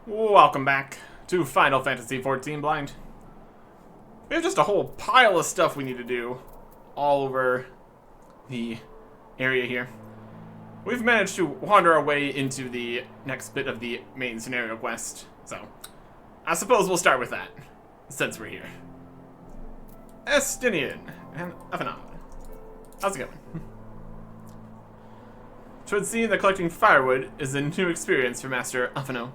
Welcome back to Final Fantasy XIV Blind. We have just a whole pile of stuff we need to do all over the area here. We've managed to wander our way into the next bit of the main scenario quest, so I suppose we'll start with that, since we're here. Estinian and Evanon. How's it going? Twould seem that collecting firewood is a new experience for Master Afano.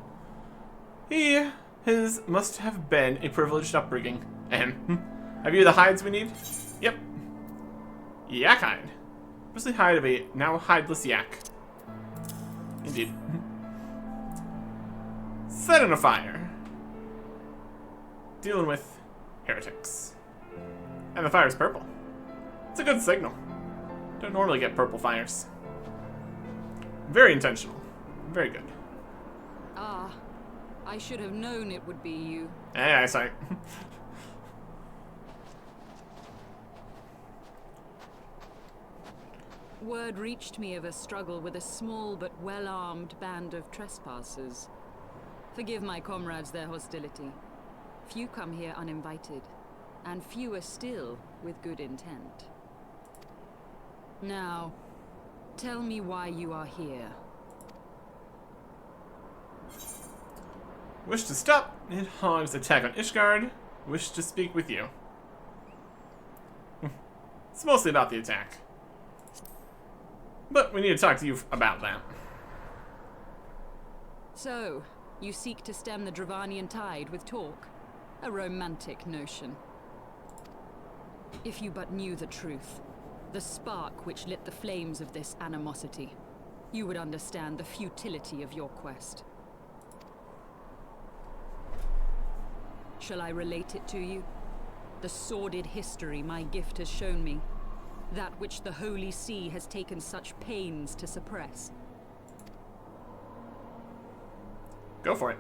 His must have been a privileged upbringing. Have you the hides we need? Yep. Yak hide. Mostly hide of a now hideless yak. Indeed. Set on a fire. Dealing with heretics. And the fire's purple. It's a good signal. Don't normally get purple fires. Very intentional. Very good. Ah, I should have known it would be you. Hey, eyesight. Word reached me of a struggle with a small but well-armed band of trespassers. Forgive my comrades their hostility. Few come here uninvited, and fewer still with good intent. Now, tell me why you are here. Wish to stop Nidhogg's attack on Ishgard. Wish to speak with you. It's mostly about the attack. But we need to talk to you about that. So, you seek to stem the Dravanian tide with talk? A romantic notion. If you but knew the truth, the spark which lit the flames of this animosity, you would understand the futility of your quest. Shall I relate it to you? The sordid history my gift has shown me. That which the Holy See has taken such pains to suppress. Go for it.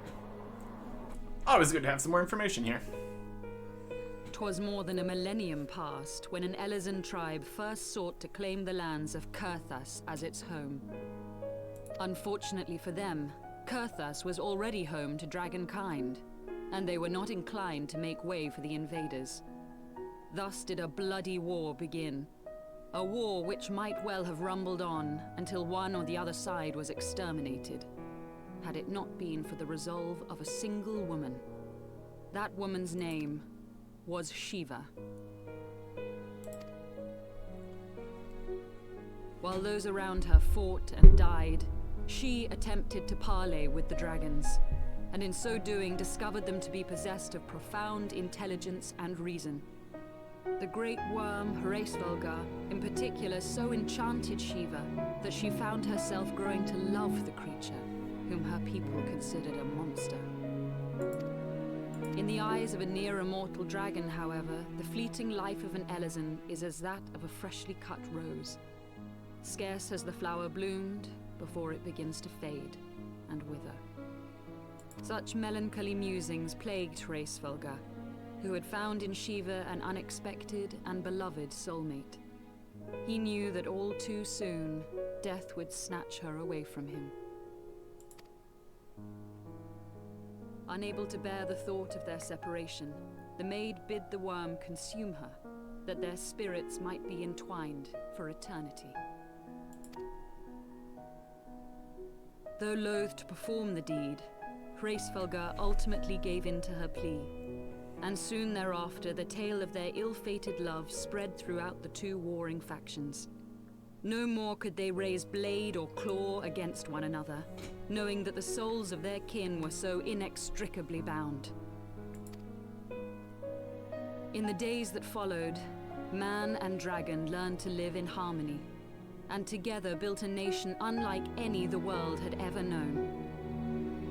Always good to have some more information here. 'Twas more than a millennium past when an Elezen tribe first sought to claim the lands of Kurthas as its home. Unfortunately for them, Kurthas was already home to dragonkind, and they were not inclined to make way for the invaders. Thus did a bloody war begin. A war which might well have rumbled on until one or the other side was exterminated, had it not been for the resolve of a single woman. That woman's name was Shiva. While those around her fought and died, she attempted to parley with the dragons, and in so doing discovered them to be possessed of profound intelligence and reason. The great worm, Hraesvelgar, in particular, so enchanted Shiva that she found herself growing to love the creature, whom her people considered a monster. In the eyes of a near-immortal dragon, however, the fleeting life of an Elezen is as that of a freshly cut rose. Scarce has the flower bloomed before it begins to fade and wither. Such melancholy musings plagued Hraesvelgar, who had found in Shiva an unexpected and beloved soulmate. He knew that all too soon, death would snatch her away from him. Unable to bear the thought of their separation, the maid bid the worm consume her, that their spirits might be entwined for eternity. Though loath to perform the deed, Hraesvelgar ultimately gave in to her plea, and soon thereafter the tale of their ill-fated love spread throughout the two warring factions. No more could they raise blade or claw against one another, knowing that the souls of their kin were so inextricably bound. In the days that followed, man and dragon learned to live in harmony, and together built a nation unlike any the world had ever known.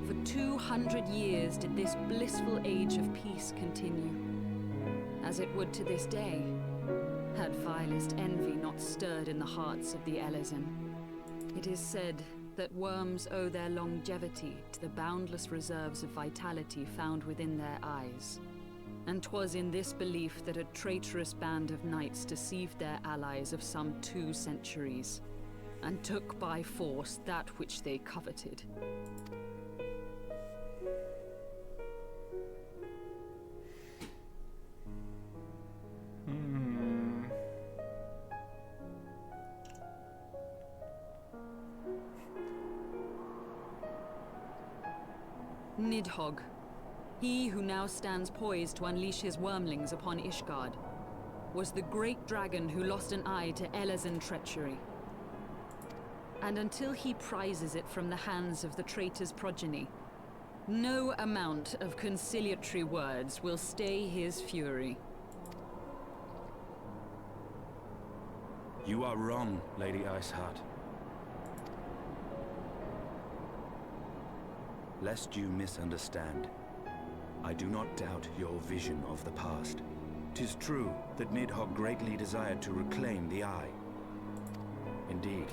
For 200 years did this blissful age of peace continue, as it would to this day, had vilest envy not stirred in the hearts of the Elezen. It is said that worms owe their longevity to the boundless reserves of vitality found within their eyes. And 'twas in this belief that a traitorous band of knights deceived their allies of some 2 centuries, and took by force that which they coveted. Nidhogg, he who now stands poised to unleash his wormlings upon Ishgard, was the great dragon who lost an eye to Elezen treachery. And until he prizes it from the hands of the traitor's progeny, no amount of conciliatory words will stay his fury. You are wrong, Lady Iceheart. Lest you misunderstand, I do not doubt your vision of the past. 'Tis true that Nidhogg greatly desired to reclaim the Eye. Indeed,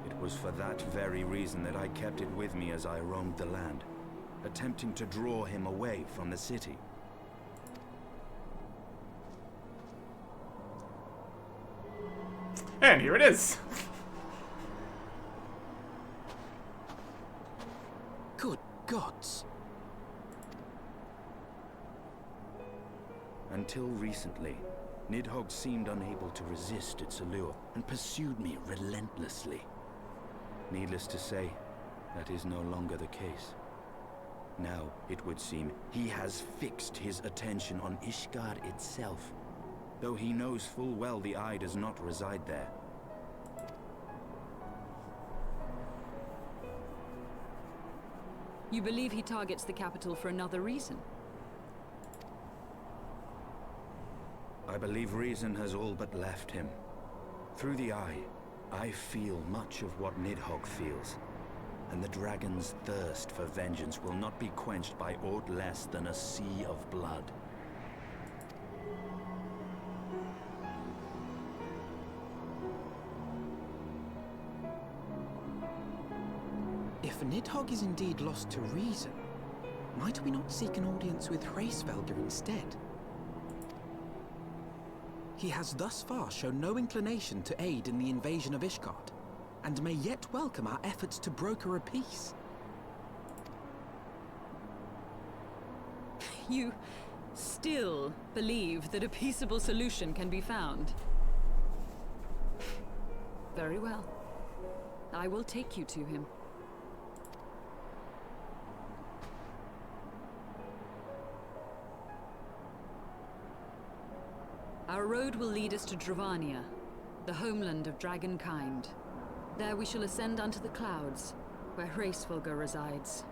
it was for that very reason that I kept it with me as I roamed the land, attempting to draw him away from the city. And here it is. Good gods. Until recently, Nidhogg seemed unable to resist its allure and pursued me relentlessly. Needless to say, that is no longer the case. Now, it would seem, he has fixed his attention on Ishgard itself, though he knows full well the Eye does not reside there. You believe he targets the capital for another reason? I believe reason has all but left him. Through the Eye, I feel much of what Nidhogg feels, and the dragon's thirst for vengeance will not be quenched by aught less than a sea of blood. If Nidhogg is indeed lost to reason, might we not seek an audience with Hraesvelgr instead? He has thus far shown no inclination to aid in the invasion of Ishgard, and may yet welcome our efforts to broker a peace. You still believe that a peaceable solution can be found? Very well. I will take you to him. Our road will lead us to Dravania, the homeland of dragonkind. There we shall ascend unto the clouds, where Hraesvelgr resides.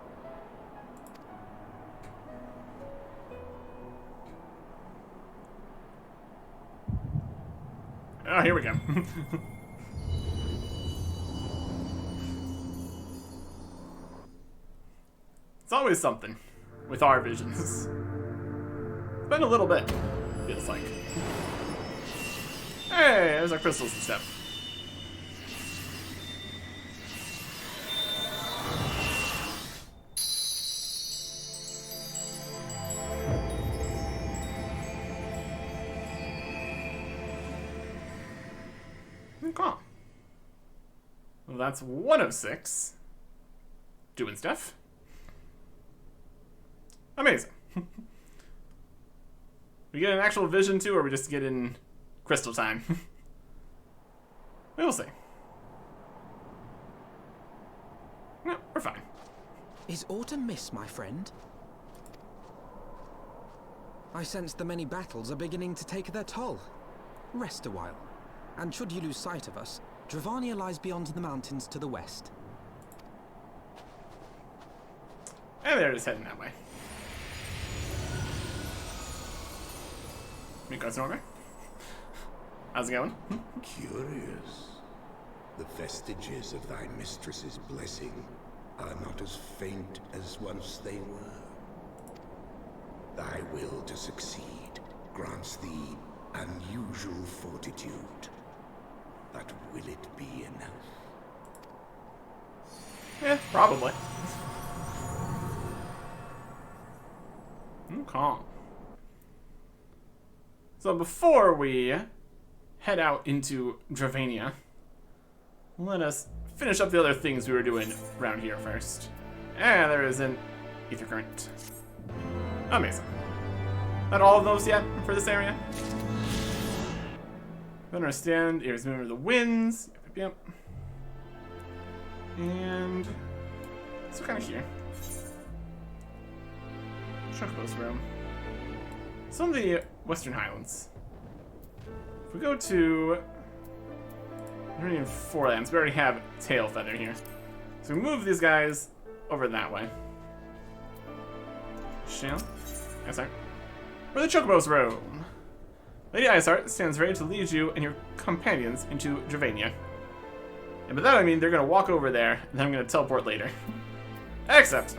Oh, here we go. It's always something with our visions. It's been a little bit, feels like. Hey, there's our crystals and stuff. Okay. Well, that's 1 of 6. Doing stuff. Amazing. We get an actual vision too, or we just get in crystal time? We'll see. No, we're fine. Is aught amiss, my friend? I sense the many battles are beginning to take their toll. Rest a while, and should you lose sight of us, Dravania lies beyond the mountains to the west. And they're just heading that way. Miko's Norma. How's it going? Curious. The vestiges of thy mistress's blessing are not as faint as once they were. Thy will to succeed grants thee unusual fortitude. But will it be enough? Yeah, probably. Okay. So before we head out into Dravania, let us finish up the other things we were doing around here first. And there is an ether current. Amazing. Not all of those yet for this area. Don't understand. Here's remember the winds. Yep. And so kind of here. Chocobos roam. Some of the Western Highlands. If we go to Meridian Forelands, we already have Tail Feather here. So we move these guys over that way. Shale. Isart. Where the Chocobos roam. Lady Isart stands ready to lead you and your companions into Dravania. And by that I mean they're going to walk over there, and then I'm going to teleport later. Except,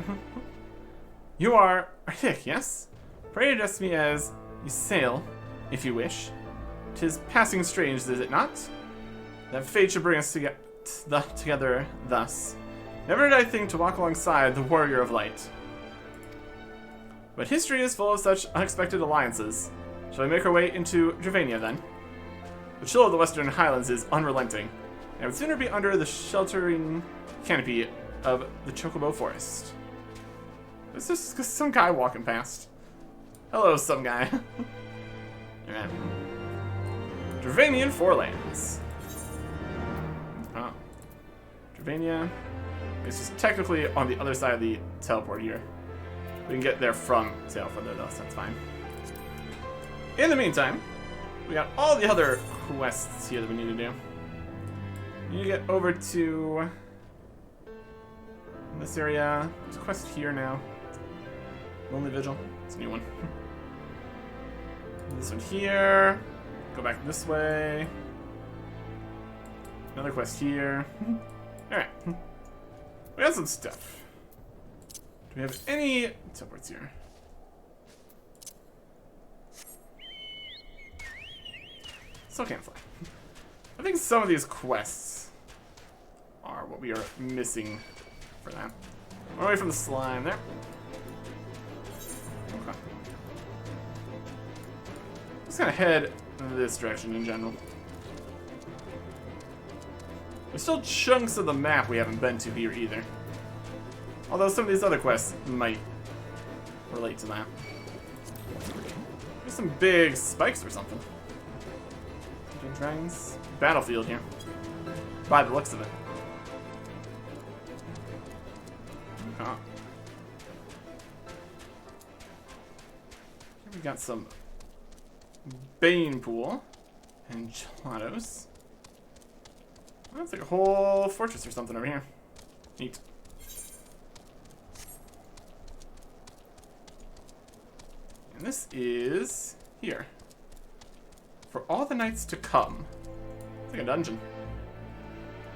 you are Arctic, yes? Pray address me as you sail, if you wish. 'Tis passing strange, is it not? That fate should bring us together thus. Never did I think to walk alongside the warrior of light. But history is full of such unexpected alliances. Shall we make our way into Dravania then? The chill of the Western Highlands is unrelenting, and I would sooner be under the sheltering canopy of the Chocobo Forest. There's just some guy walking past. Hello, some guy. Alright. Dravanian Forelands. Oh. Dravania is just technically on the other side of the teleport here. We can get there from Tailfeather though, so that's fine. In the meantime, we got all the other quests here that we need to do. We need to get over to this area. There's a quest here now. Lonely Vigil. It's a new one. This one here. Go back this way. Another quest here. Alright. We got some stuff. Do we have any teleports here? Still can't fly. I think some of these quests are what we are missing for that. Away from the slime there. Okay. Just gonna head this direction in general. There's still chunks of the map we haven't been to here either. Although some of these other quests might relate to that. There's some big spikes or something. Big dragons. Battlefield here. By the looks of it. Okay. Here we got some Bane Pool and gelatos. That's like a whole fortress or something over here. Neat. And this is here. For all the nights to come. It's like a dungeon.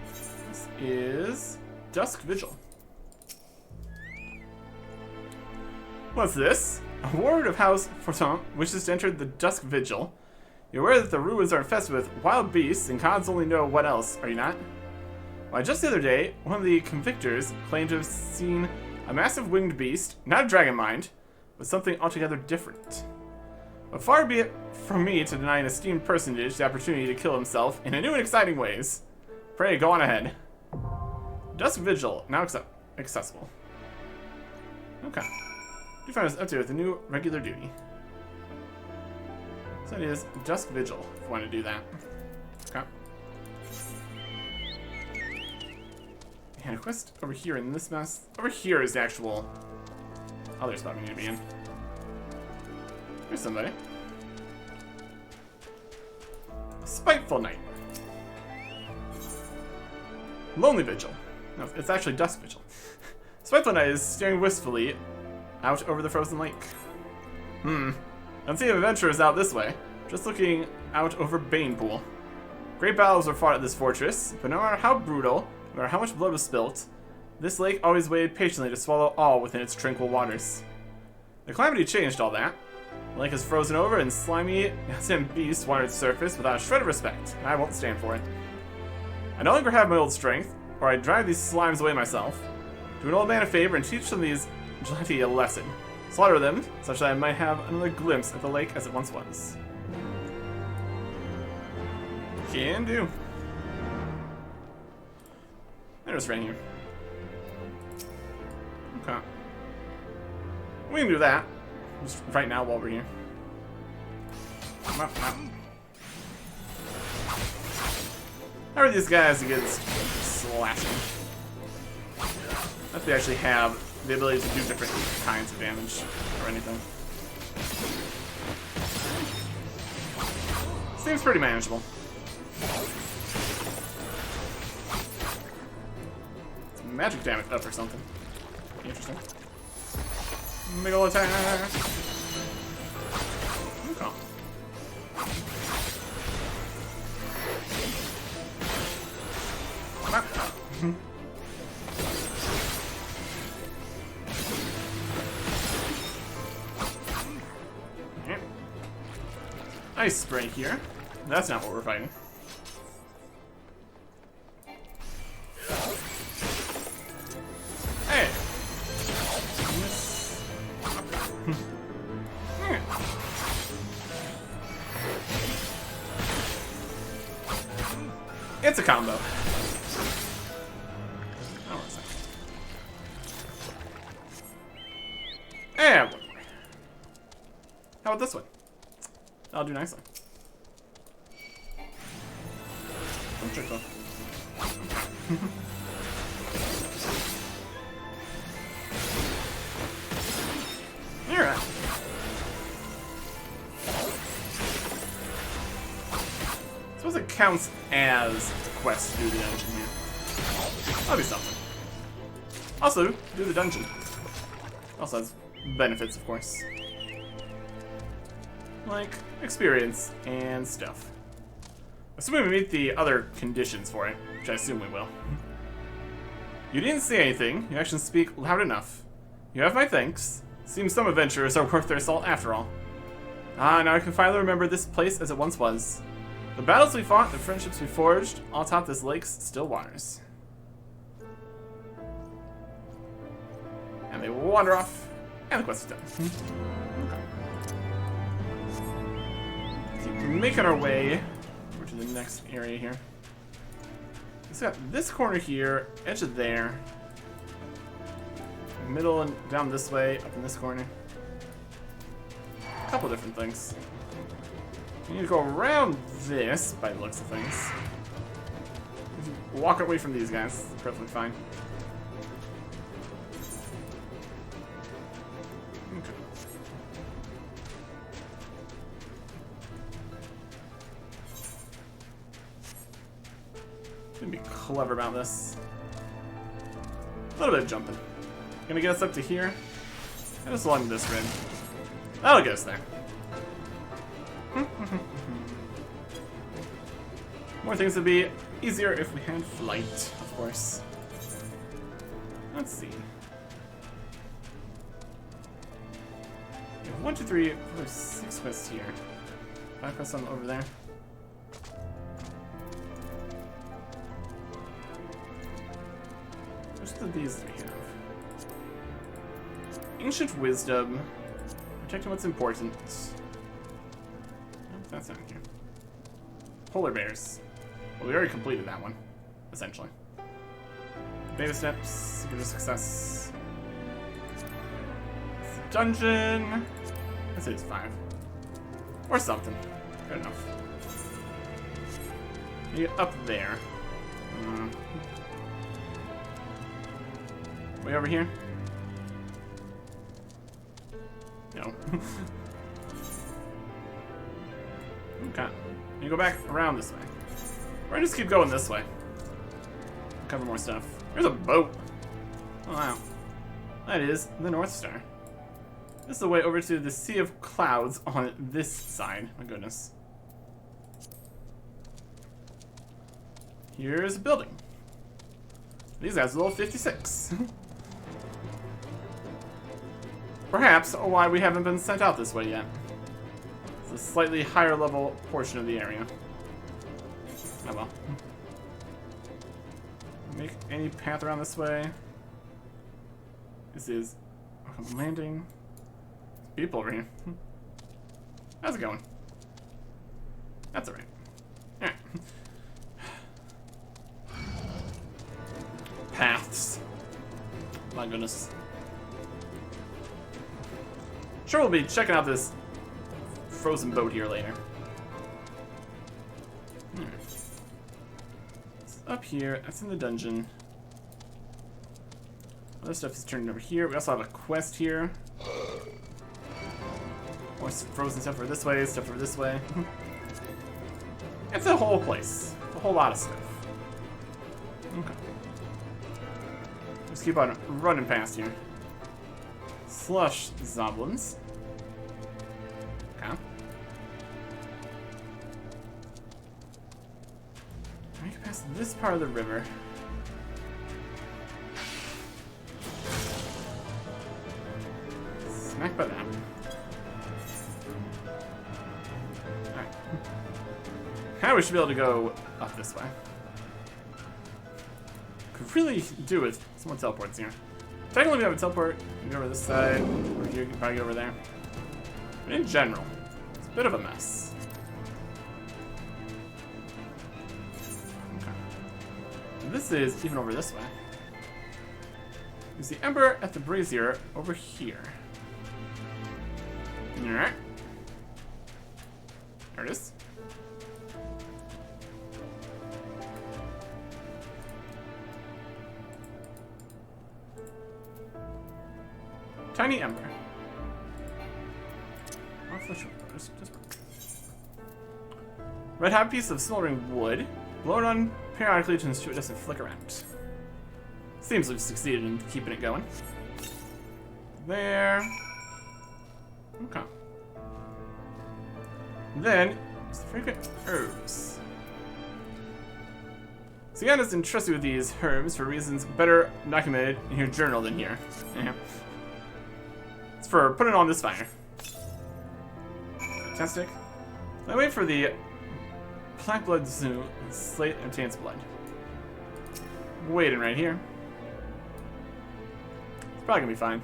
This is Dusk Vigil. What's this? A ward of House Fortin wishes to enter the Dusk Vigil. You're aware that the ruins are infested with wild beasts, and gods only know what else, are you not? Why, just the other day, one of the convictors claimed to have seen a massive winged beast, not a dragon mind, but something altogether different. But far be it from me to deny an esteemed personage the opportunity to kill himself in new and exciting ways. Pray, go on ahead. Dusk Vigil, now accessible. Okay. You find us up to with a new regular duty. So it is Dusk Vigil, if you want to do that. Okay. And a quest over here in this mess. Over here is the actual other spot we need to be in. Here's somebody. A Spiteful Knight. Lonely Vigil. No, it's actually Dusk Vigil. Spiteful Knight is staring wistfully out over the frozen lake. Don't see adventurers out this way. Just looking out over Bane Pool. Great battles were fought at this fortress, but no matter how brutal, no matter how much blood was spilt, this lake always waited patiently to swallow all within its tranquil waters. The calamity changed all that. The lake is frozen over, and slimy and beasts wander its surface without a shred of respect, and I won't stand for it. I no longer have my old strength, or I drive these slimes away myself. Do an old man a favor and teach some of these gelati a lesson. Slaughter them, such that I might have another glimpse at the lake as it once was. Can do. There's rain here. Okay. We can do that. Just right now while we're here. Come up, come up. How are these guys against slashing? If we actually have the ability to do different kinds of damage or anything. Seems pretty manageable. It's magic damage up or something. Interesting. Miggle attack! Okay. Ice spray here. That's not what we're fighting. Hey! It's a combo. Oh, what's that? And one more. How about this one? That'll do nicely. Don't trick though. Alright. Suppose it counts as a quest to do the dungeon here. That'll be something. Also, do the dungeon. Also has benefits, of course. Like experience and stuff. Assuming we meet the other conditions for it, which I assume we will. You didn't say anything. Your actions speak loud enough. You have my thanks. Seems some adventurers are worth their salt after all. Ah, now I can finally remember this place as it once was. The battles we fought, the friendships we forged, all atop this lake's still waters. And they wander off, and the quest is done. Okay. Keep making our way over to the next area here. It's got this corner here, edge of there, middle and down this way, up in this corner. A couple different things. You need to go around this, by the looks of things. Walk away from these guys. It's perfectly fine. Okay. Gonna be clever about this. A little bit of jumping. Gonna get us up to here. And just along this rim. That'll get us there. More things would be easier if we had flight, of course. Let's see. We have 1, 2, 3, 4, 6 quests here. 5 quests on over there. Which of these do we have? Ancient Wisdom. Protecting what's important. Nope, that's not here. Polar Bears. Well, we already completed that one, essentially. Beta steps, give us success. Dungeon. Let's say it's 5. Or something. Good enough. Maybe up there. Way over here? No. Okay. You go back around this way. Or just keep going this way. Cover more stuff. There's a boat. Oh wow. That is the North Star. This is the way over to the Sea of Clouds on this side. My goodness. Here's a building. These guys are level 56. Perhaps why we haven't been sent out this way yet. It's a slightly higher level portion of the area. Oh well. Make any path around this way. This is a landing. People over here. How's it going? That's alright. Alright. Paths. My goodness. Sure, we'll be checking out this frozen boat here later. It's up here. That's in the dungeon. Other stuff is turned over here. We also have a quest here. More frozen stuff over this way, stuff over this way. It's a whole place. A whole lot of stuff. Okay. Just keep on running past here. Slush Zoblins. Okay. I can pass this part of the river. Smack by that. Alright. Now we should be able to go up this way. Could really do with some more teleports here. Technically we have a teleport. You can go over this side. Over here, you can probably go over there. But in general, it's a bit of a mess. Okay. This is even over this way. There's the Ember at the Brazier over here. Alright. There it is. Tiny Ember. Red hot piece of smoldering wood. Blow it on periodically to ensure it doesn't flicker out. Seems we've succeeded in keeping it going. There. Okay. Then, it's the fragrant herbs. Sienna's entrusted with these herbs for reasons better documented in your journal than here. Yeah. It's for putting on this fire. Fantastic. I wait for the Black Blood Zoo Slate and Taint's blood. Waiting right here. It's probably gonna be fine.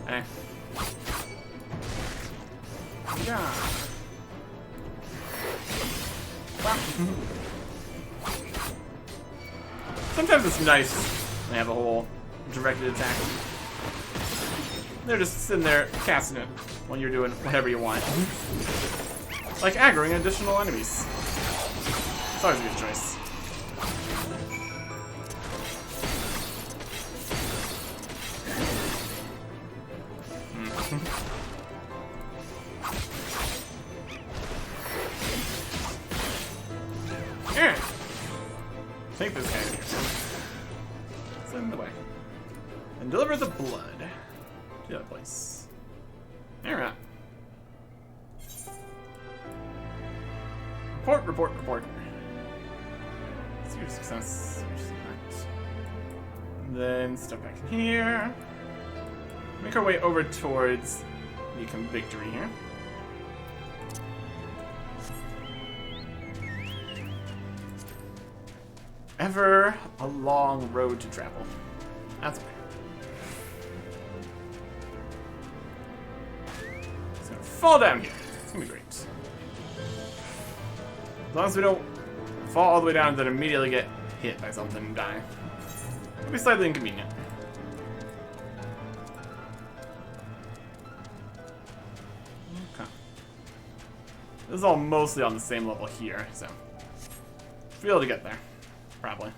Eh. Yeah. Sometimes it's nice they have a whole directed attack. They're just sitting there casting it while you're doing whatever you want. Like aggroing additional enemies. It's always a good choice. Yeah. Take this guy in here. Send him away. And deliver the blood to the other place. Alright. Report, report, report. Zero success. And then step back in here. Make our way over towards the Convictory here. Ever a long road to travel. That's okay. It's gonna fall down here. It's gonna be great. As long as we don't fall all the way down and then immediately get hit by something and die. It'll be slightly inconvenient. Okay. This is all mostly on the same level here, so should be able to get there. Probably.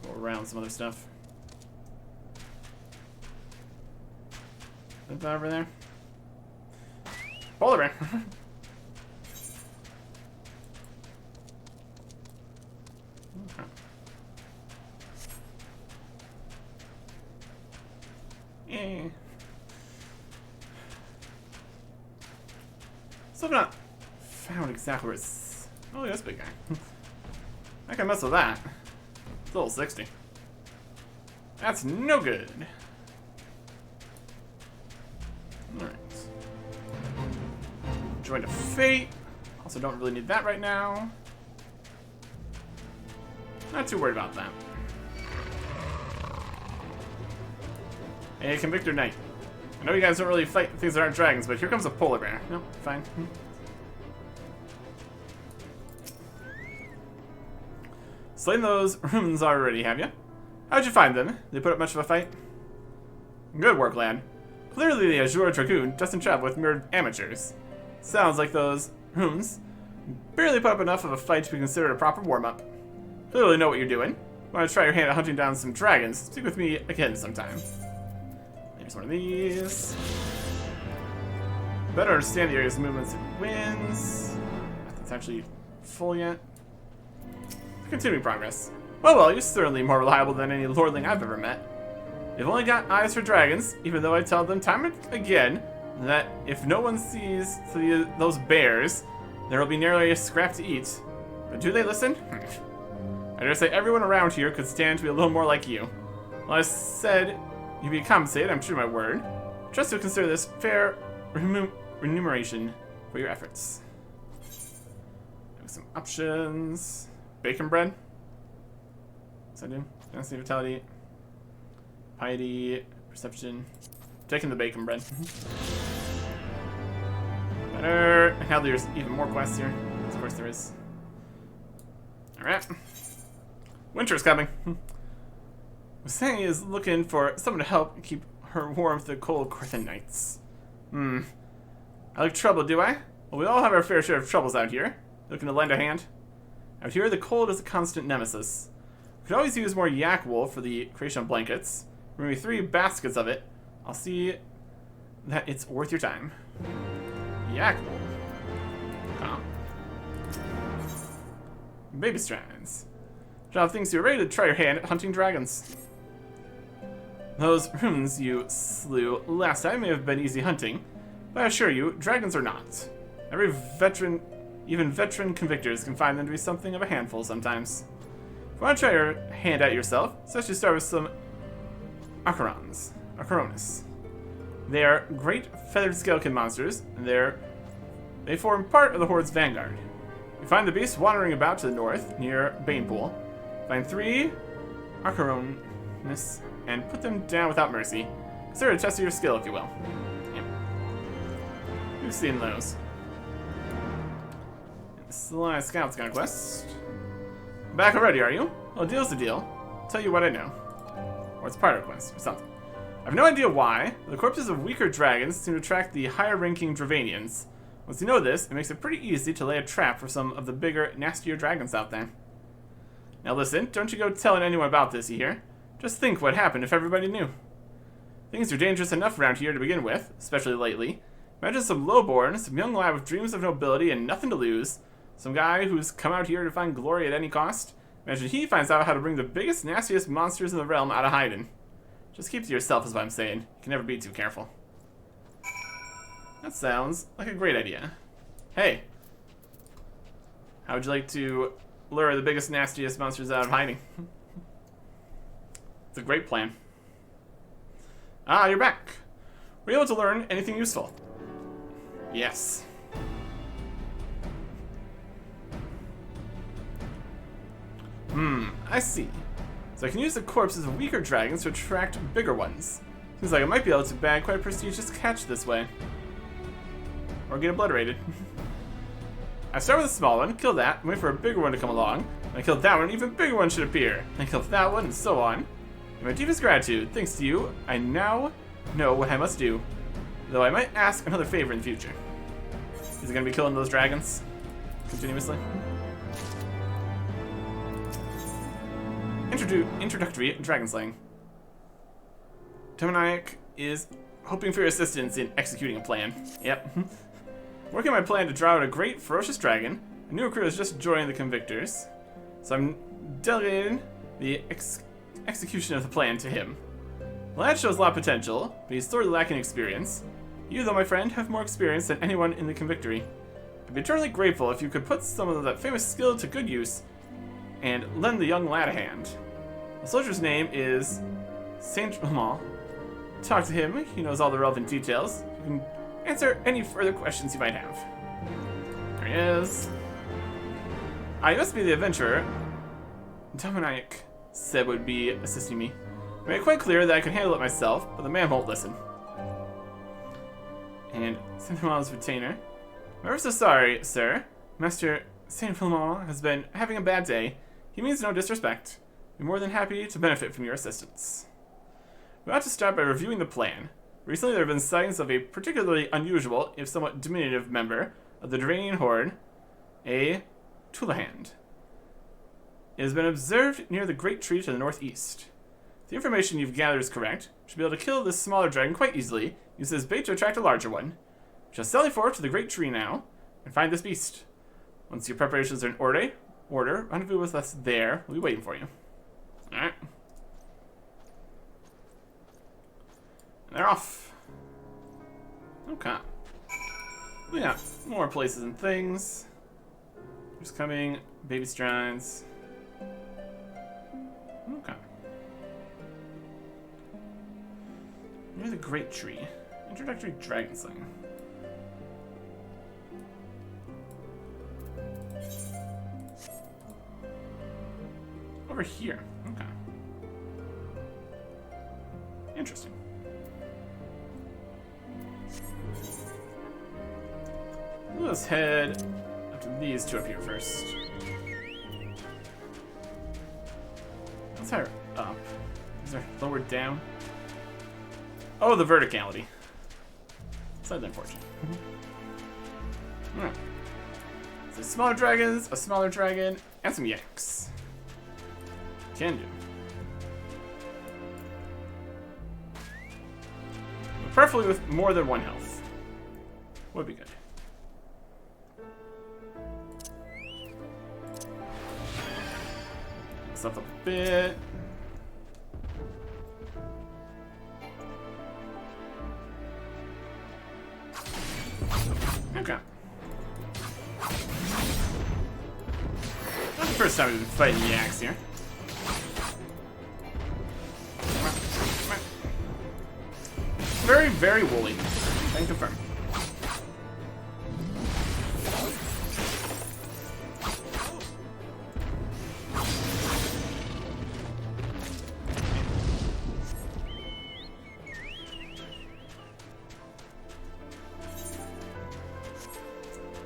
Go around some other stuff. Is that over there? Polar bear. Okay. Yeah. Still not found exactly where it's. Oh, this big guy. I can mess with that. It's level 60. That's no good. Alright. Join to Fate. Also don't really need that right now. Not too worried about that. Hey, Convictor Knight. I know you guys don't really fight things that aren't dragons, but here comes a polar bear. Nope, fine. Slain those runes already, have you? How'd you find them? They put up much of a fight? Good work, lad. Clearly the Azure Dragoon doesn't travel with mere amateurs. Sounds like those runes Barely put up enough of a fight to be considered a proper warm-up. Clearly know what you're doing. Want to try your hand at hunting down some dragons? Speak with me again sometime. Here's one of these. Better understand the area's movements and winds. Nothing's actually full yet. Continuing progress. Well, you're certainly more reliable than any lordling I've ever met. They've only got eyes for dragons, even though I tell them time and again that if no one sees those bears, there will be nearly a scrap to eat. But do they listen? I dare say everyone around here could stand to be a little more like you. Well, I said you'd be compensated, I'm true to my word. Trust you'll consider this fair remuneration for your efforts. Have some options. Bacon bread. What's that do? Density, vitality, piety, perception. Taking the bacon bread. Better. And now there's even more quests here. Of course there is. Alright. Winter's coming. Wasang is looking for someone to help keep her warm through the cold Corthan nights. I look trouble, do I? Well, we all have our fair share of troubles out here. Looking to lend a hand? Out here, the cold is a constant nemesis. We could always use more yak wool for the creation of blankets. Bring me 3 baskets of it. I'll see that it's worth your time. Yak wool. Oh. Baby strands. John thinks you're ready to try your hand at hunting dragons. Those runes you slew last time may have been easy hunting, but I assure you, dragons are not. Every veteran, even veteran convictors can find them to be something of a handful sometimes. If you want to try your hand at yourself, such as start with some Acheronus. They are great feathered skeleton monsters, and they form part of the Horde's vanguard. You find the beasts wandering about to the north, near Banepool. Find 3 Acheronus and put them down without mercy. Consider a test of your skill, if you will. Yep. We've seen those. And the Sly Scout's got a quest. Back already, are you? Well, deal's a deal. I'll tell you what I know. Or it's part of a quest, or something. I have no idea why, but the corpses of weaker dragons seem to attract the higher-ranking Dravanians. Once you know this, it makes it pretty easy to lay a trap for some of the bigger, nastier dragons out there. Now listen, don't you go telling anyone about this, you hear? Just think what happened if everybody knew. Things are dangerous enough around here to begin with, especially lately. Imagine some lowborn, some young lad with dreams of nobility and nothing to lose. Some guy who's come out here to find glory at any cost. Imagine he finds out how to bring the biggest, nastiest monsters in the realm out of hiding. Just keep to yourself is what I'm saying. You can never be too careful. That sounds like a great idea. Hey. How would you like to lure the biggest, nastiest monsters out of hiding? It's a great plan. Ah, you're back. Were you able to learn anything useful? Yes. I see. So I can use the corpses of weaker dragons to attract bigger ones. Seems like I might be able to bag quite a prestigious catch this way. Or get obliterated. I start with a small one, kill that, and wait for a bigger one to come along. When I kill that one, an even bigger one should appear. And I kill that one, and so on. In my deepest gratitude, thanks to you, I now know what I must do. Though I might ask another favor in the future. Is it going to be killing those dragons? Continuously? Introductory dragon slaying. Demoniac is hoping for your assistance in executing a plan. Yep. Working on my plan to draw out a great, ferocious dragon. A new recruit has just joined the Convictors. So I'm delegating the execution of the plan to him. The lad shows a lot of potential, but he's sorely lacking experience. You, though, my friend, have more experience than anyone in the Convictory. I'd be eternally grateful if you could put some of that famous skill to good use and lend the young lad a hand. The soldier's name is Saint Lamont. Talk to him, he knows all the relevant details. You can answer any further questions you might have. There he is. You must be the adventurer Dominic said would be assisting me. I made it quite clear that I could handle it myself, but the man won't listen. And Saint Lamont's retainer. I'm ever so sorry, sir. Master Saint Lamont has been having a bad day. He means no disrespect. I'm more than happy to benefit from your assistance. We ought to start by reviewing the plan. Recently there have been sightings of a particularly unusual, if somewhat diminutive member of the Dravanian Horde. A Tulahand. It has been observed near the Great Tree to the northeast. If the information you've gathered is correct, you should be able to kill this smaller dragon quite easily. Use it as bait to attract a larger one. We shall sally forward to the Great Tree now and find this beast. Once your preparations are in order, rendezvous with us there. We'll be waiting for you. Alright. And they're off. Okay. We got more places and things. Just coming. Baby strides. Okay. Near the Great Tree. Introductory dragon sling. Over here. Okay. Interesting. Let's head up to these two up here first. Let's higher up. Is there lower down? Oh, the verticality. Slightly unfortunate. Alright. So smaller dragons, a smaller dragon, and some yanks. Can do. But preferably with more than one health. Would be good. Stuff up a bit. Okay. Not the first time we've been fighting yaks here. Very, very woolly. Can confirm.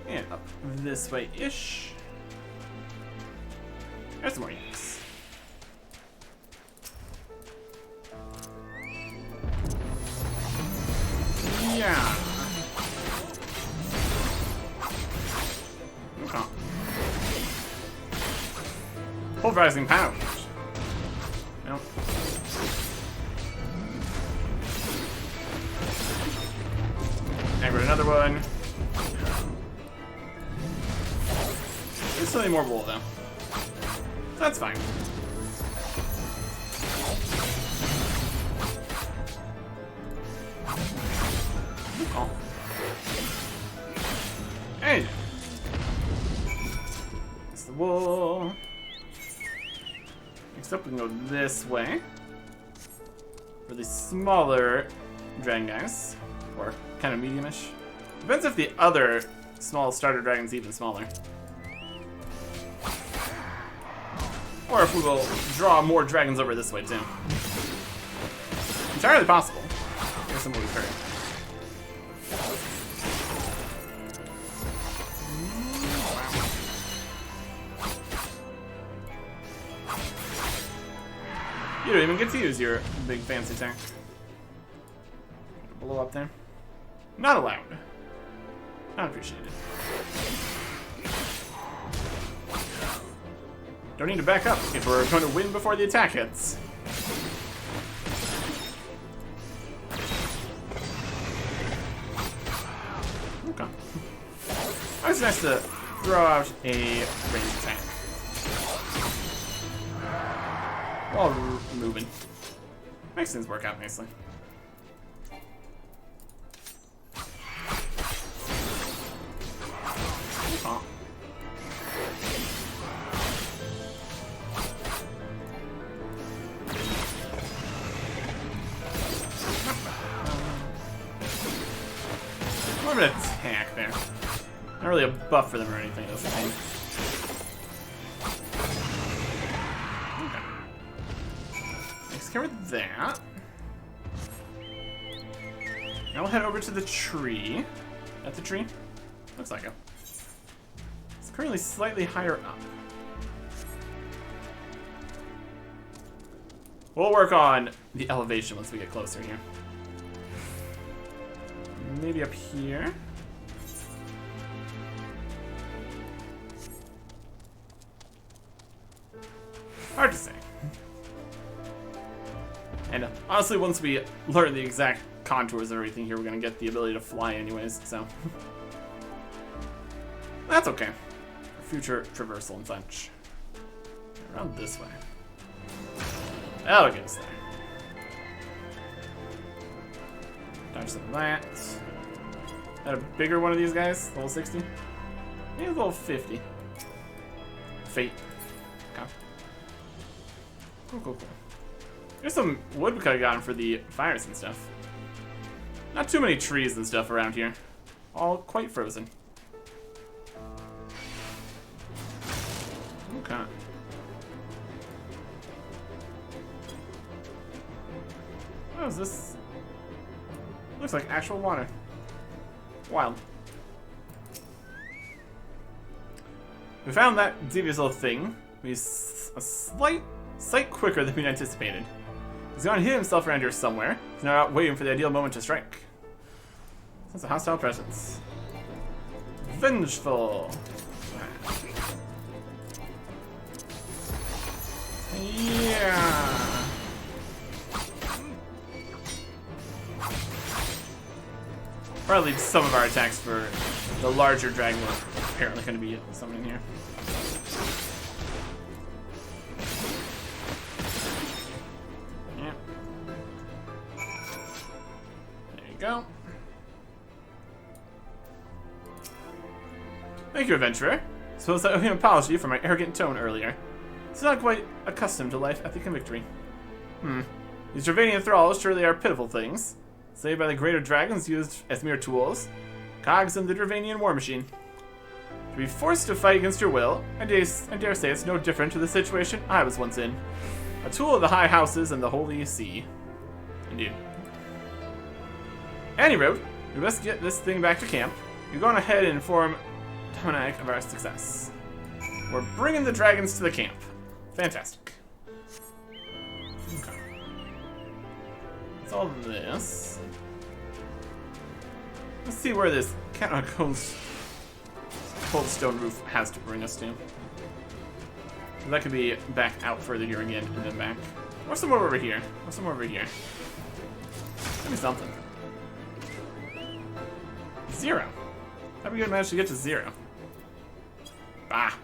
And up this way-ish. There's some more yanks. Yeah. Okay. Pulverizing pound. Nope. Aggro another one. There's still more wool though. That's fine. Oh. Hey! It's the wool. Next up, we can go this way. For the smaller dragon guys. Or kind of medium-ish. Depends if the other small starter dragon's even smaller. Or if we will draw more dragons over this way, too. Entirely possible. Based on what we've heard. You don't even get to use your big fancy tank. Blow up there. Not allowed. Not appreciated. Don't need to back up if we're going to win before the attack hits. Okay. It's nice to throw out a ranged attack. While moving. Makes things work out nicely. Oh. More of an attack there. Not really a buff for them or anything, that's the thing. Takes care of that. Now we'll head over to the tree. At the tree? Looks like it. It's currently slightly higher up. We'll work on the elevation once we get closer here. Maybe up here. Hard to say. And honestly, once we learn the exact contours of everything here, we're gonna get the ability to fly anyways, so. That's okay. Future traversal and such. Around this way. That'll get us there. Dodge some of that. That a bigger one of these guys? Level 60? Maybe level 50. Fate. Okay. Cool, cool, cool. There's some wood we could have gotten for the fires and stuff. Not too many trees and stuff around here. All quite frozen. Okay. What is this? Looks like actual water. Wild. We found that devious little thing. He's a sight quicker than we'd anticipated. He's gonna hit himself around here somewhere. He's now out waiting for the ideal moment to strike. That's a hostile presence. Vengeful. Yeah. Probably some of our attacks for the larger dragon are apparently going to be summoning here. Yeah. There you go. Thank you, adventurer. Suppose I owe you an apology for my arrogant tone earlier. It's not quite accustomed to life at the Convictory. These Dravanian thralls surely are pitiful things. Saved by the greater dragons used as mere tools. Cogs in the Dravanian war machine. To be forced to fight against your will, I dare say it's no different to the situation I was once in. A tool of the high houses and the holy see. Indeed. Any road, we must get this thing back to camp. You're going ahead and inform Dominic of our success. We're bringing the dragons to the camp. Fantastic. Okay. That's all this. Let's see where this cold stone roof has to bring us to. That could be back out further here again and then back. Or somewhere over here. Or somewhere over here. Give me something. 0. How we gonna manage to get to 0? Ah.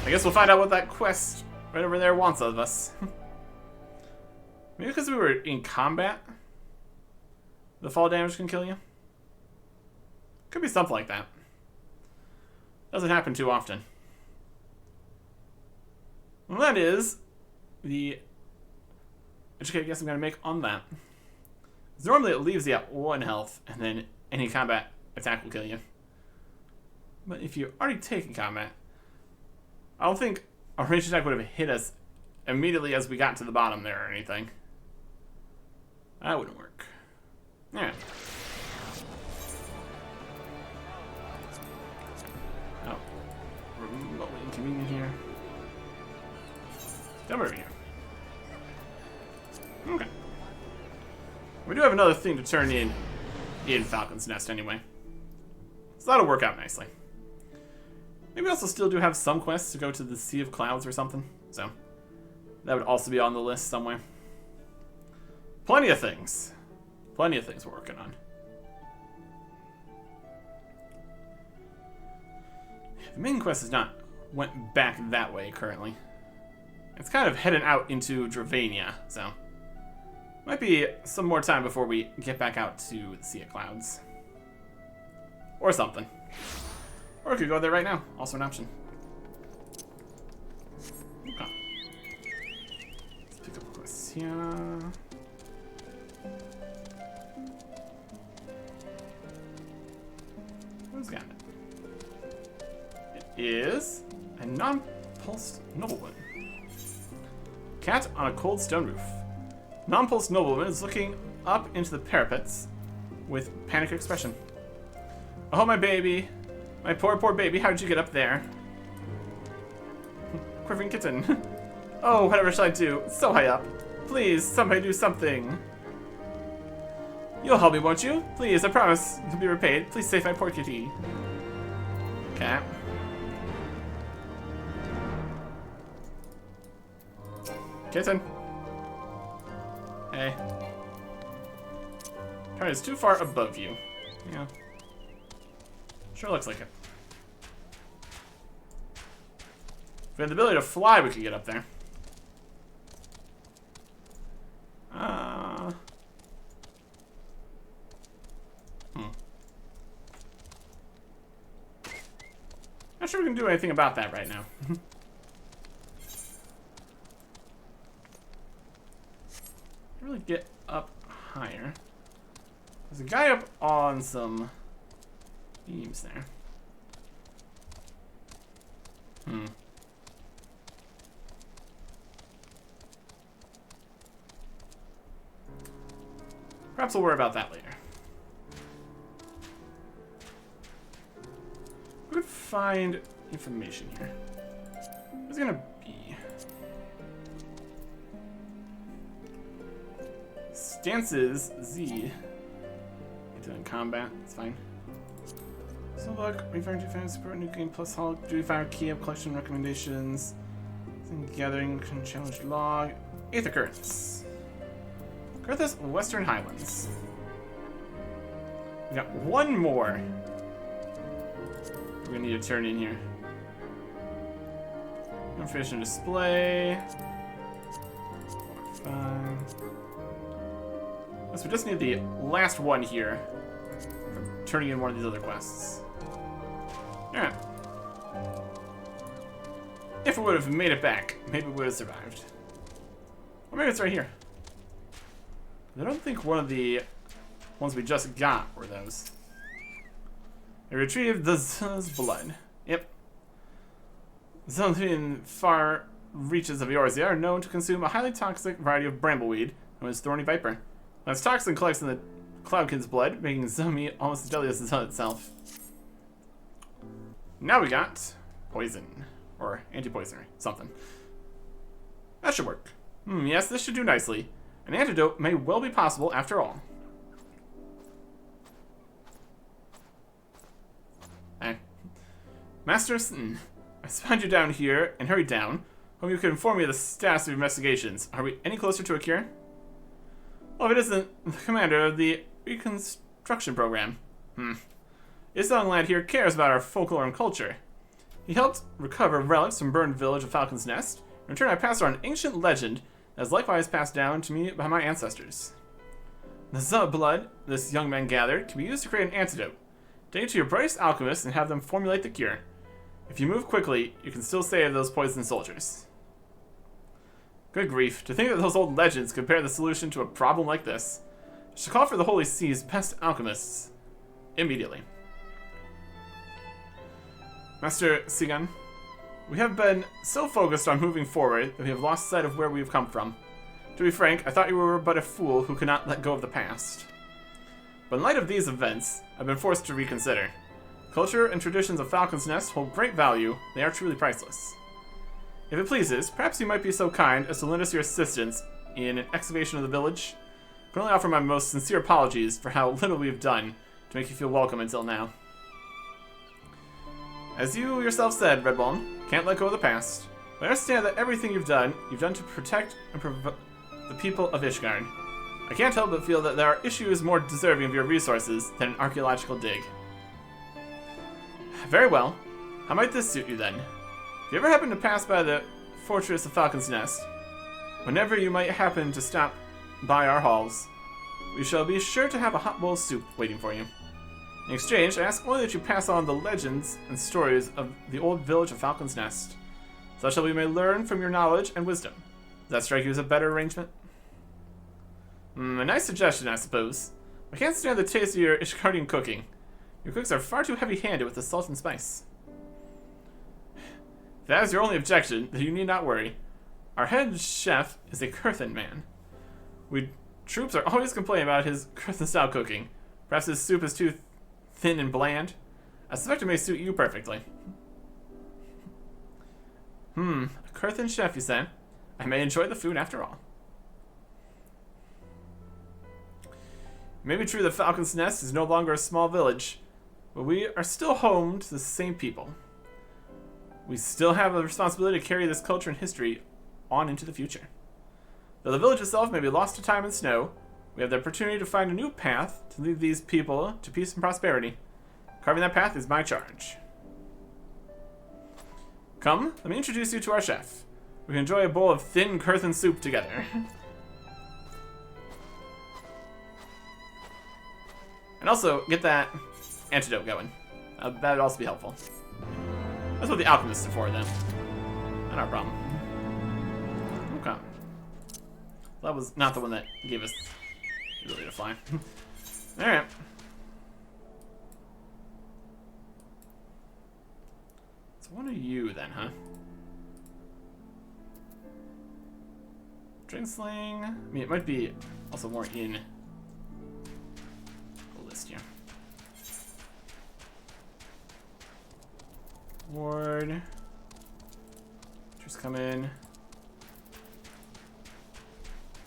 I guess we'll find out what that quest right over there wants of us. Maybe because we were in combat, the fall damage can kill you? Could be something like that. Doesn't happen too often. Well, that is the educated guess I'm going to make on that. Because normally it leaves you at 1 health, and then any combat attack will kill you. But if you already taken combat, I don't think a ranged attack would have hit us immediately as we got to the bottom there or anything. That wouldn't work. Yeah. Oh. Remotely inconvenient here. Come over here. Okay. We do have another thing to turn in Falcon's Nest anyway. So that'll work out nicely. Maybe we also still do have some quests to go to the Sea of Clouds or something. So that would also be on the list somewhere. Plenty of things. Plenty of things we're working on. The main quest has not went back that way currently. It's kind of heading out into Dravania, so might be some more time before we get back out to the Sea of Clouds. Or something. Or we could go there right now. Also an option. Okay. Let's pick up a quest here. Who's got it? It is a non-pulsed nobleman. Cat on a cold stone roof. Non-pulsed nobleman is looking up into the parapets with panicked expression. Oh, my baby. My poor, poor baby. How did you get up there? Quivering kitten. Oh, whatever shall I do? It's so high up. Please, somebody do something. You'll help me, won't you? Please, I promise. You'll be repaid. Please save my poor kitty. Okay. Kitten. Hey. Target is too far above you. Yeah. Sure looks like it. If we had the ability to fly, we could get up there. Not sure we can do anything about that right now. Really get up higher. There's a guy up on some beams there. Perhaps we'll worry about that later. We could find information here. What's it gonna be? Stances Z. Doing combat, it's fine. So look, referring to defense, support new game plus Hulk, duty fire key up collection recommendations. Gathering challenge log. 8th occurrence. Girthus Western Highlands. We got one more. We're gonna need to turn in here. Information display. Fine. So we just need the last one here for turning in one of these other quests. Alright. If we would have made it back, maybe we would have survived. Or maybe it's right here. I don't think one of the ones we just got were those. I retrieved the Z's blood. Yep. Something in far reaches of Eorzea are known to consume a highly toxic variety of brambleweed known as thorny viper. When its toxin collects in the Cloudkin's blood, making Zumi almost as deadly as the sun itself. Now we got poison. Or anti-poisoner. Something. That should work. Yes, this should do nicely. An antidote may well be possible after all. Hey. Master Sin, I spied you down here and hurried down. Hope you can inform me of the status of your investigations. Are we any closer to a cure? Well, if it isn't the commander of the reconstruction program. This young lad here cares about our folklore and culture. He helped recover relics from burned village of Falcon's Nest. In return, I passed on an ancient legend that is likewise passed down to me by my ancestors. The Zub blood this young man gathered can be used to create an antidote. Take it to your brightest alchemists and have them formulate the cure. If you move quickly, you can still save those poisoned soldiers. Good grief, to think that those old legends could bear the solution to a problem like this. I should call for the Holy Sea's best alchemists. Immediately. Master Sigan, we have been so focused on moving forward that we have lost sight of where we have come from. To be frank, I thought you were but a fool who could not let go of the past. But in light of these events, I've been forced to reconsider. Culture and traditions of Falcon's Nest hold great value. They are truly priceless. If it pleases, perhaps you might be so kind as to lend us your assistance in an excavation of the village. I can only offer my most sincere apologies for how little we have done to make you feel welcome until now. As you yourself said, Redbone, can't let go of the past. But I understand that everything you've done to protect and the people of Ishgard. I can't help but feel that there are issues more deserving of your resources than an archaeological dig. Very well. How might this suit you then? If you ever happen to pass by the fortress of Falcon's Nest, whenever you might happen to stop by our halls, we shall be sure to have a hot bowl of soup waiting for you. In exchange, I ask only that you pass on the legends and stories of the old village of Falcon's Nest, such that we may learn from your knowledge and wisdom. Does that strike you as a better arrangement? A nice suggestion, I suppose. I can't stand the taste of your Ishgardian cooking. Your cooks are far too heavy-handed with the salt and spice. If that is your only objection, then you need not worry. Our head chef is a Kurthan man. We troops are always complaining about his Kurthan-style cooking. Perhaps his soup is too thin and bland. I suspect it may suit you perfectly. A Kurthan chef, you say? I may enjoy the food after all. It may be true that Falcon's Nest is no longer a small village, but we are still home to the same people. We still have a responsibility to carry this culture and history on into the future. Though the village itself may be lost to time and snow, we have the opportunity to find a new path to lead these people to peace and prosperity. Carving that path is my charge. Come, let me introduce you to our chef. We can enjoy a bowl of thin earthen soup together. And also, get that antidote going. That would also be helpful. That's what the alchemists are for, then. Not our problem. Okay. That was not the one that gave us the ability to fly. Alright. So one of you, then, huh? Drink sling. I mean, it might be also more in the list here. Ward. Just come in.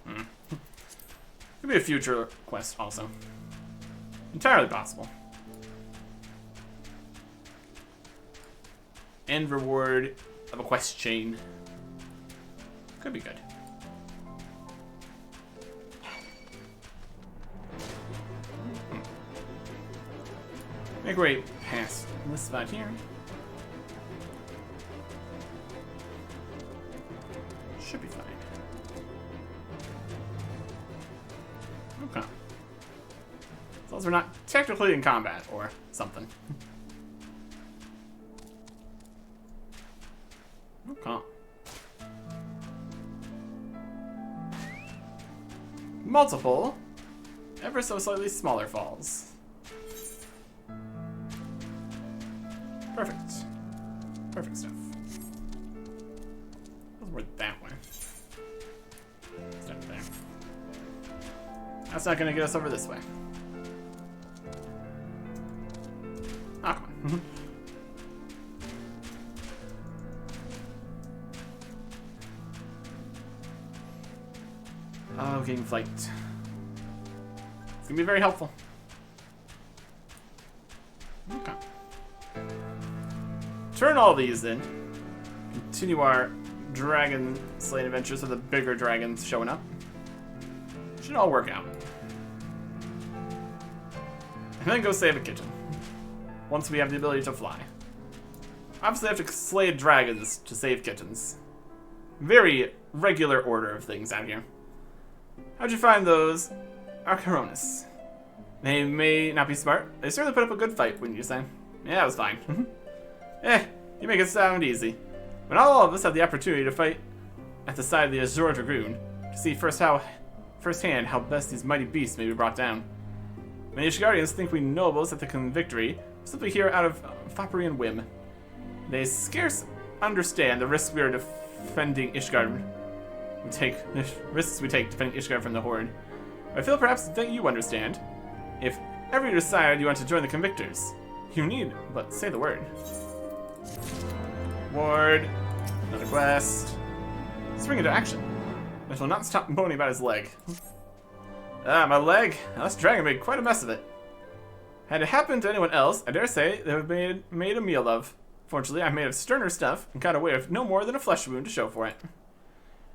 Could be a future quest also. Entirely possible. End reward of a quest chain. Could be good. Make our way past this spot here. Should be fine. Okay. As long as we're not technically in combat or something. Okay. Multiple, ever so slightly smaller falls. Perfect. Perfect stuff. Let's work that way. Start there. That's not gonna get us over this way. Ah, come on. Oh, getting flight. It's gonna be very helpful. Okay. Turn all these in. Continue our dragon slaying adventures with the bigger dragons showing up. Should all work out. And then go save a kitten. Once we have the ability to fly. Obviously I have to slay dragons to save kittens. Very regular order of things out here. How'd you find those Archaronis? They may not be smart. They certainly put up a good fight, wouldn't you say? Yeah, it was fine. You make it sound easy. But not all of us have the opportunity to fight at the side of the Azure Dragoon to see firsthand how best these mighty beasts may be brought down. Many Ishgardians think we nobles at the victory simply here out of foppery and whim. They scarce understand the risks we are defending Ishgard. Risks we take defending Ishgard from the Horde. I feel perhaps that you understand. If ever you decide you want to join the Convictors, you need but say the word. Ward. Another quest. Spring into action. I shall not stop moaning about his leg. Ah, my leg. Now, this dragon made quite a mess of it. Had it happened to anyone else, I dare say they would have made a meal of. Fortunately, I'm made of sterner stuff and got away with no more than a flesh wound to show for it.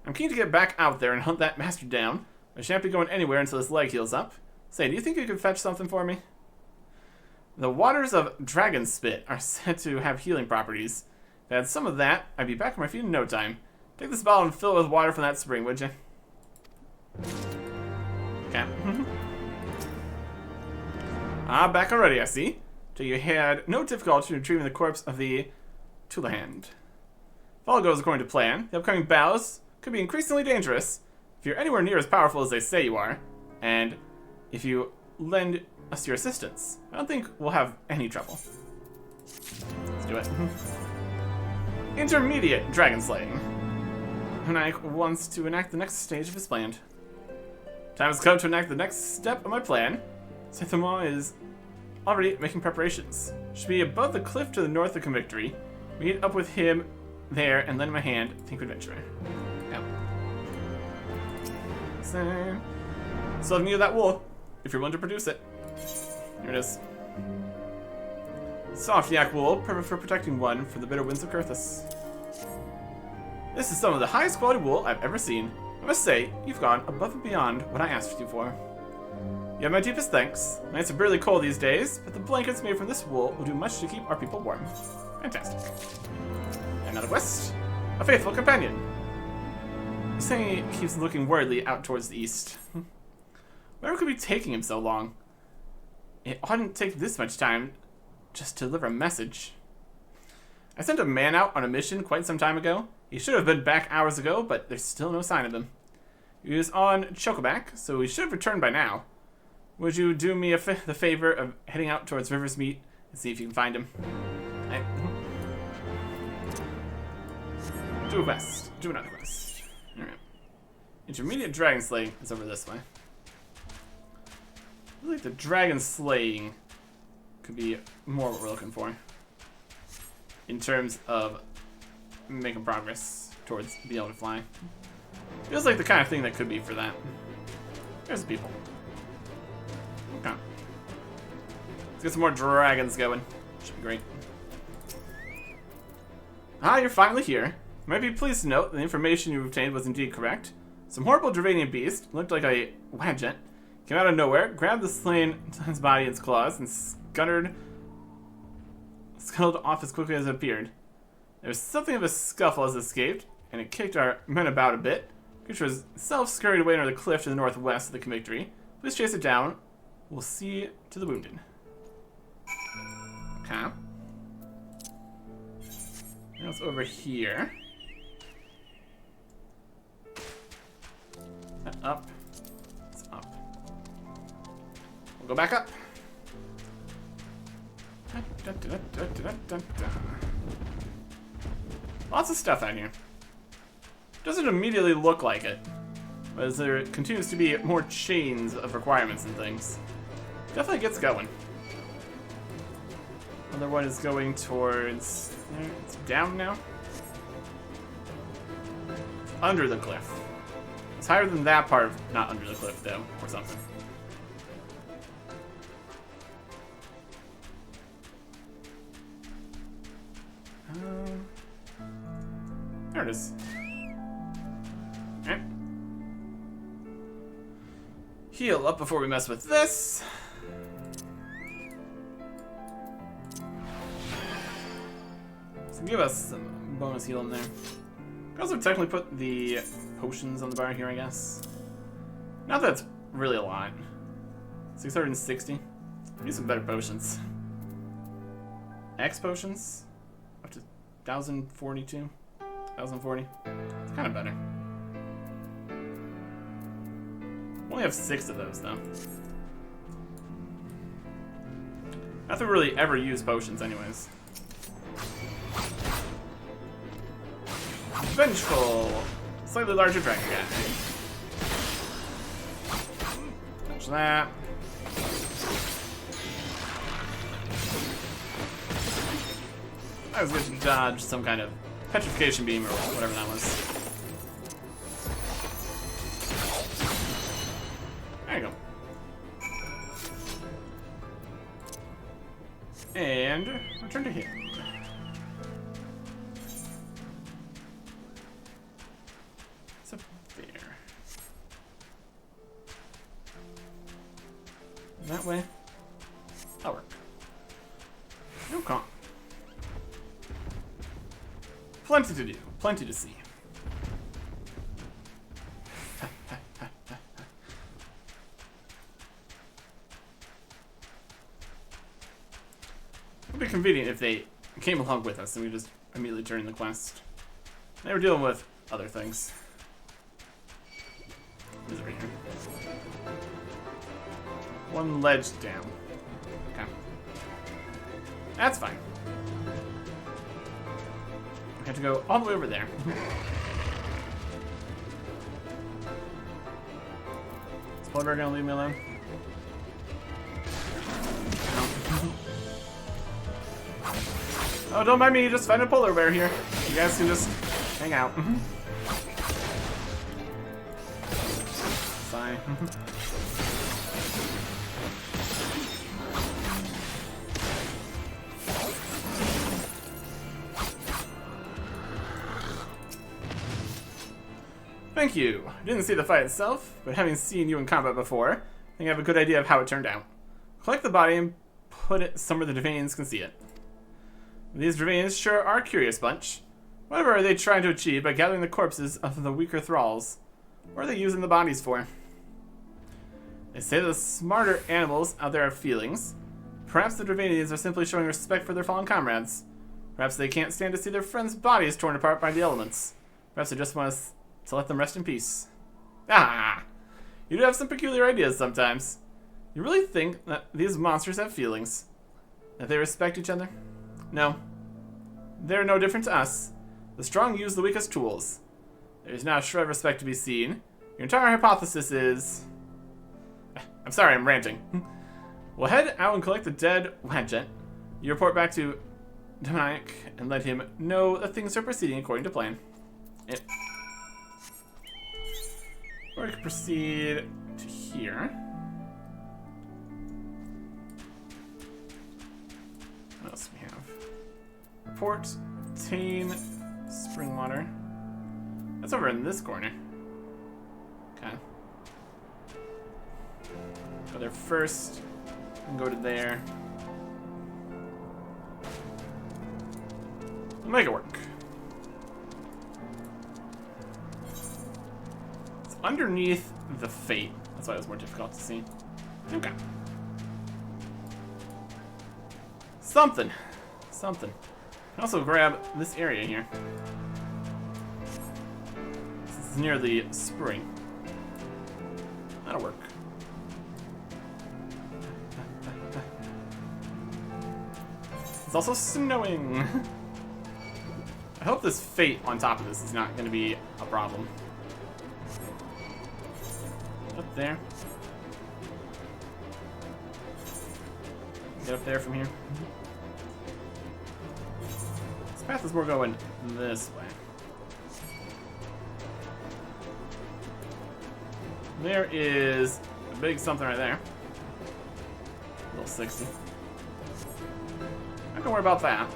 I'm keen to get back out there and hunt that bastard down. I shan't be going anywhere until his leg heals up. Say, do you think you could fetch something for me? The waters of Dragon Spit are said to have healing properties. If I had some of that, I'd be back on my feet in no time. Take this bottle and fill it with water from that spring, would you? Okay. Back already, I see. So you had no difficulty in retrieving the corpse of the Tulahand. If all goes according to plan, the upcoming battles could be increasingly dangerous if you're anywhere near as powerful as they say you are, and if you lend us your assistance. I don't think we'll have any trouble. Let's do it. Intermediate dragon slaying. Hanak wants to enact the next stage of his plan. Time has come to enact the next step of my plan. Sethemon is already making preparations. Should be above the cliff to the north of Convictory. Meet up with him there and lend him a hand. Think adventurer. Yeah. Same. Still have need of that wool, if you're willing to produce it. Here it is. Soft yak wool, perfect for protecting one from the bitter winds of Kurthus. This is some of the highest quality wool I've ever seen. I must say, you've gone above and beyond what I asked you for. You have my deepest thanks. Nights are barely cold these days, but the blankets made from this wool will do much to keep our people warm. Fantastic. Another quest. A faithful companion. He's saying he keeps looking worriedly out towards the east. Whatever could be taking him so long? It oughtn't take this much time just to deliver a message. I sent a man out on a mission quite some time ago. He should have been back hours ago, but there's still no sign of him. He was on Chocoback, so he should have returned by now. Would you do me the favor of heading out towards River's Meet and see if you can find him? Do a quest. Do another quest. Alright. Intermediate dragon slaying is over this way. I feel like the dragon slaying could be more what we're looking for in terms of making progress towards being able to fly. Feels like the kind of thing that could be for that. There's the people. Okay. Let's get some more dragons going. Should be great. Ah, you're finally here. You might be pleased to note that the information you obtained was indeed correct. Some horrible Dravanian beast, looked like a wadjet, came out of nowhere, grabbed the slain son's body in its claws, and scuttled off as quickly as it appeared. There was something of a scuffle as it escaped, and it kicked our men about a bit. The creature was itself scurried away under the cliff to the northwest of the convictory. Please chase it down. We'll see to the wounded. Okay. Now it's over here. Up. It's up. We'll go back up. Lots of stuff out here. Doesn't immediately look like it, as there continues to be more chains of requirements and things. Definitely gets going. Another one is going towards... It's down now? It's under the cliff. It's higher than that part of not under the cliff, though, or something. There it is. Alright. Heal up before we mess with this. So give us some bonus heal in there. We also technically put the potions on the bar here, I guess. Not that it's really a lot. 660. Need some better potions. X potions? Up to 1042. 1040. It's kind of better. Only have 6 of those, though. Not that we really ever use potions, anyways. Vengeful! Slightly larger dragon guy. Touch that. I was going to dodge some kind of petrification beam or whatever that was. There you go. And return to him. What's up there? That way? That'll work. Okay. Plenty to do, plenty to see. It would be convenient if they came along with us and we just immediately turned the quest. They were dealing with other things. Who's over here? One ledge down. Okay. That's fine. I have to go all the way over there. Is Polar Bear gonna leave me alone? No. Oh, don't mind me, just find a Polar Bear here. You guys can just hang out. Fine. Thank you. I didn't see the fight itself, but having seen you in combat before, I think I have a good idea of how it turned out. Collect the body and put it somewhere the Dravanians can see it. These Dravanians sure are a curious bunch. Whatever are they trying to achieve by gathering the corpses of the weaker thralls? What are they using the bodies for? They say that the smarter animals out there have feelings. Perhaps the Dravanians are simply showing respect for their fallen comrades. Perhaps they can't stand to see their friends' bodies torn apart by the elements. Perhaps they just want us to let them rest in peace. Ah! You do have some peculiar ideas sometimes. You really think that these monsters have feelings? That they respect each other? No. They're no different to us. The strong use the weakest tools. There's not a shred of respect to be seen. Your entire hypothesis is... I'm sorry, I'm ranting. We'll head out and collect the dead Wadjet. You report back to Dominic and let him know that things are proceeding according to plan. Or we can proceed to here. What else do we have? Report, obtain, spring water. That's over in this corner. Okay. Go there first, and go to there. We'll make it work. It's underneath the Fate. That's why it was more difficult to see. Okay. Something. Something. I can also grab this area here. This is near the spring. That'll work. It's also snowing. I hope this Fate on top of this is not going to be a problem. Up there. Get up there from here. This path is more going this way. There is a big something right there. A little 60. Not gonna worry about that.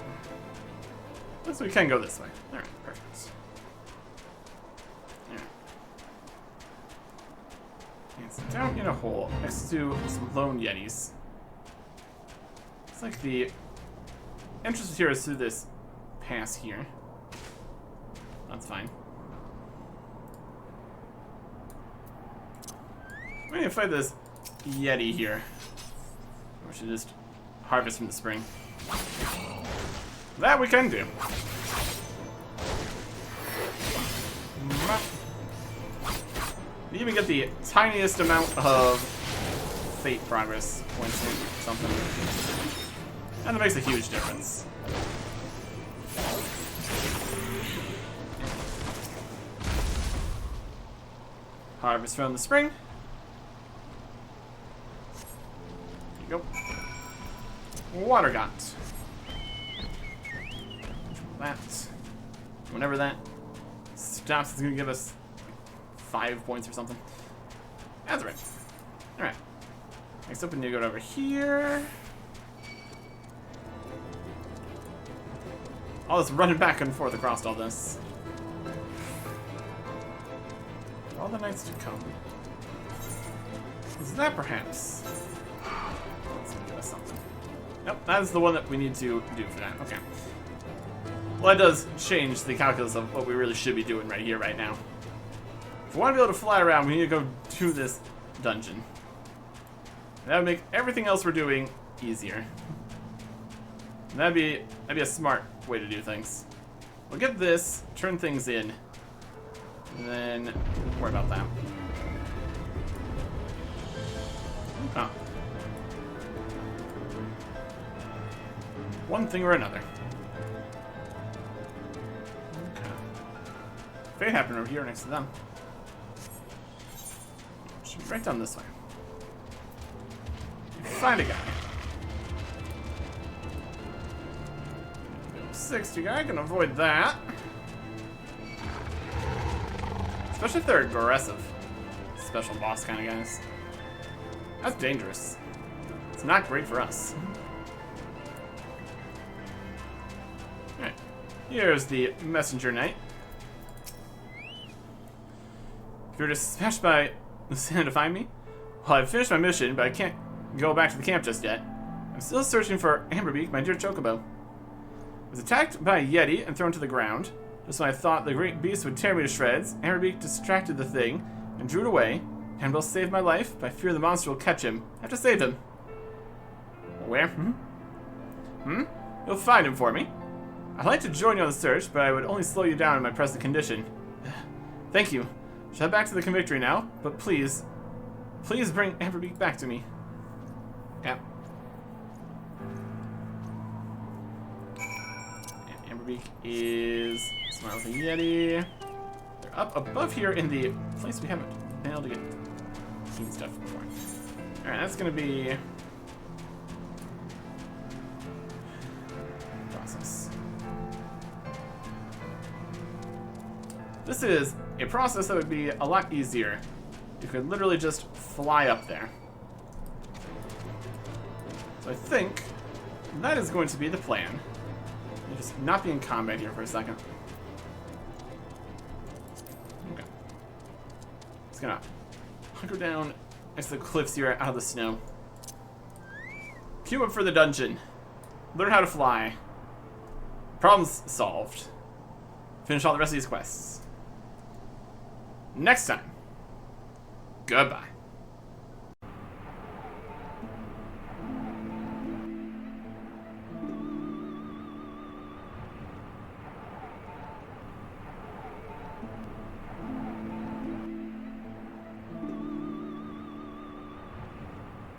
So we can go this way. Alright, perfect. Alright. It's down in a hole next to some lone yetis. It's like the entrance here is through this pass here. That's fine. We need to fight this yeti here. We should just harvest from the spring. That we can do. You even get the tiniest amount of Fate progress points or something. And it makes a huge difference. Harvest from the spring. There you go. Water got. That. Whenever that stops, it's gonna give us 5 points or something. That's right. Alright. Next up, we need to go over here. All this running back and forth across all this. All the nights to come. Is that perhaps? That's gonna give us something. Nope, that is the one that we need to do for that. Okay. Well, that does change the calculus of what we really should be doing right here, right now. If we want to be able to fly around, we need to go to this dungeon. That would make everything else we're doing easier. And that'd be a smart way to do things. We'll get this, turn things in, and then we'll worry about that. Oh. One thing or another. Okay. Fate happened over here next to them. Should be right down this way. Find a guy. 60 guy, I can avoid that. Especially if they're aggressive. Special boss kind of guys. That's dangerous. It's not great for us. Alright. Here's the messenger knight. If you're dispatched by Lucinda to find me, well, I've finished my mission, but I can't go back to the camp just yet. I'm still searching for Amberbeak, my dear Chocobo. I was attacked by a Yeti and thrown to the ground. Just when I thought the great beast would tear me to shreds, Amberbeak distracted the thing and drew it away, and will save my life, but I fear the monster will catch him. I have to save him. Where? You'll find him for me. I'd like to join you on the search, but I would only slow you down in my present condition. Thank you. Should head back to the Convictory now, but please bring Amberbeak back to me. Yeah. And Amberbeak is Smiles the Yeti. They're up above here in the place we haven't been able to get seen stuff before. Alright, that's gonna be process. This is a process that would be a lot easier. You could literally just fly up there. So I think that is going to be the plan. Let me just not be in combat here for a second. Okay. Just gonna hunker down next to the cliffs here out of the snow. Queue up for the dungeon. Learn how to fly. Problems solved. Finish all the rest of these quests. Next time. Goodbye.